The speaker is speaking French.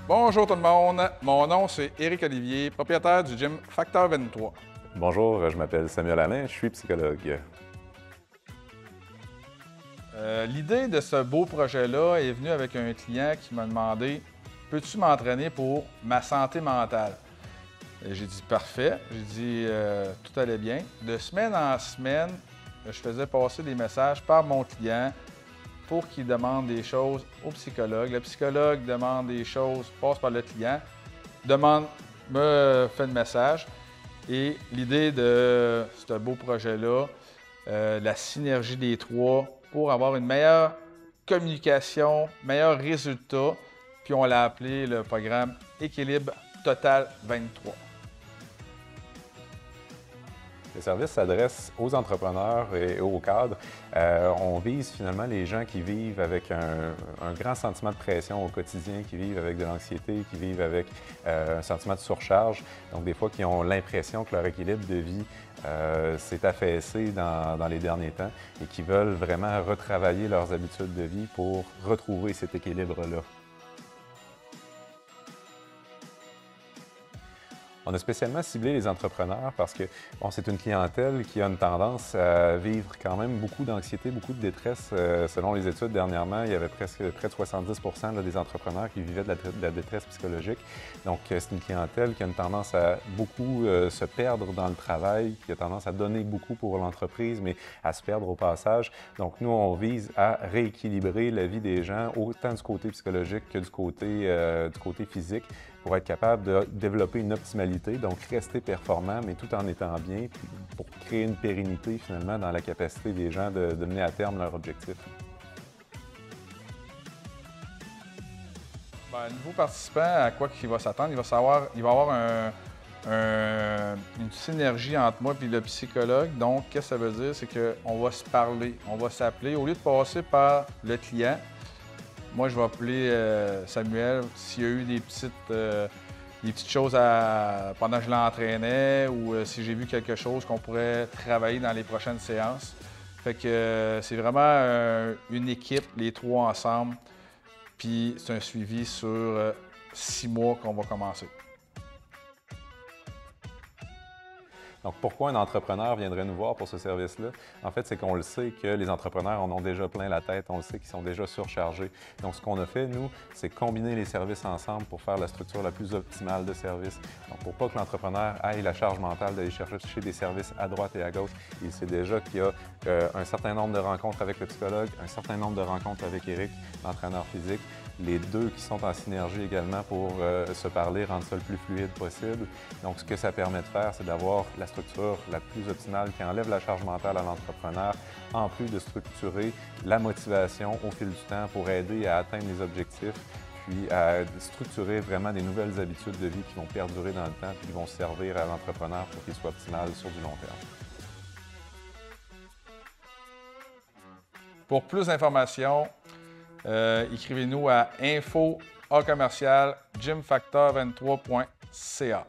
Bonjour tout le monde, mon nom c'est Éric Olivier, propriétaire du gym Facteur 23. Bonjour, je m'appelle Samuel Alain, je suis psychologue. L'idée de ce beau projet-là est venue avec un client qui m'a demandé « Peux-tu m'entraîner pour ma santé mentale? » J'ai dit « Parfait ». J'ai dit tout allait bien. De semaine en semaine, je faisais passer des messages par mon client pour qu'il demande des choses au psychologue. Le psychologue demande des choses, passe par le client, me fait le message. Et l'idée de ce beau projet-là, la synergie des trois pour avoir une meilleure communication, meilleur résultat, puis on l'a appelé le programme Équilibre Total 23. Le service s'adresse aux entrepreneurs et aux cadres. On vise finalement les gens qui vivent avec un grand sentiment de pression au quotidien, qui vivent avec de l'anxiété, qui vivent avec un sentiment de surcharge. Donc des fois, qui ont l'impression que leur équilibre de vie s'est affaissé dans les derniers temps et qui veulent vraiment retravailler leurs habitudes de vie pour retrouver cet équilibre-là. On a spécialement ciblé les entrepreneurs parce que c'est une clientèle qui a une tendance à vivre quand même beaucoup d'anxiété, beaucoup de détresse. Selon les études dernièrement, il y avait presque près de 70 des entrepreneurs qui vivaient de la détresse psychologique. Donc, c'est une clientèle qui a une tendance à beaucoup se perdre dans le travail, qui a tendance à donner beaucoup pour l'entreprise, mais à se perdre au passage. Donc, nous, on vise à rééquilibrer la vie des gens, autant du côté psychologique que du côté physique, pour être capable de développer une optimalité, donc rester performant, mais tout en étant bien, puis pour créer une pérennité finalement dans la capacité des gens de mener à terme leur objectif. Le nouveau participant, à quoi il va s'attendre? Il va avoir une synergie entre moi et le psychologue. Donc, qu'est-ce que ça veut dire? C'est qu'on va se parler, on va s'appeler. Au lieu de passer par le client, moi, je vais appeler Samuel s'il y a eu des petites choses pendant que je l'entraînais ou si j'ai vu quelque chose qu'on pourrait travailler dans les prochaines séances. Fait que c'est vraiment une équipe, les trois ensemble. Puis c'est un suivi sur 6 mois qu'on va commencer. Donc, pourquoi un entrepreneur viendrait nous voir pour ce service-là? En fait, c'est qu'on le sait que les entrepreneurs en ont déjà plein la tête, on le sait qu'ils sont déjà surchargés. Donc, ce qu'on a fait, nous, c'est combiner les services ensemble pour faire la structure la plus optimale de service. Donc, pour pas que l'entrepreneur ait la charge mentale d'aller chercher des services à droite et à gauche, il sait déjà qu'il y a un certain nombre de rencontres avec le psychologue, un certain nombre de rencontres avec Éric, l'entraîneur physique, les deux qui sont en synergie également pour se parler, rendre ça le plus fluide possible. Donc, ce que ça permet de faire, c'est d'avoir la structure la plus optimale qui enlève la charge mentale à l'entrepreneur, en plus de structurer la motivation au fil du temps pour aider à atteindre les objectifs, puis à structurer vraiment des nouvelles habitudes de vie qui vont perdurer dans le temps et qui vont servir à l'entrepreneur pour qu'il soit optimal sur du long terme. Pour plus d'informations, écrivez-nous à info@gymfactor23.ca.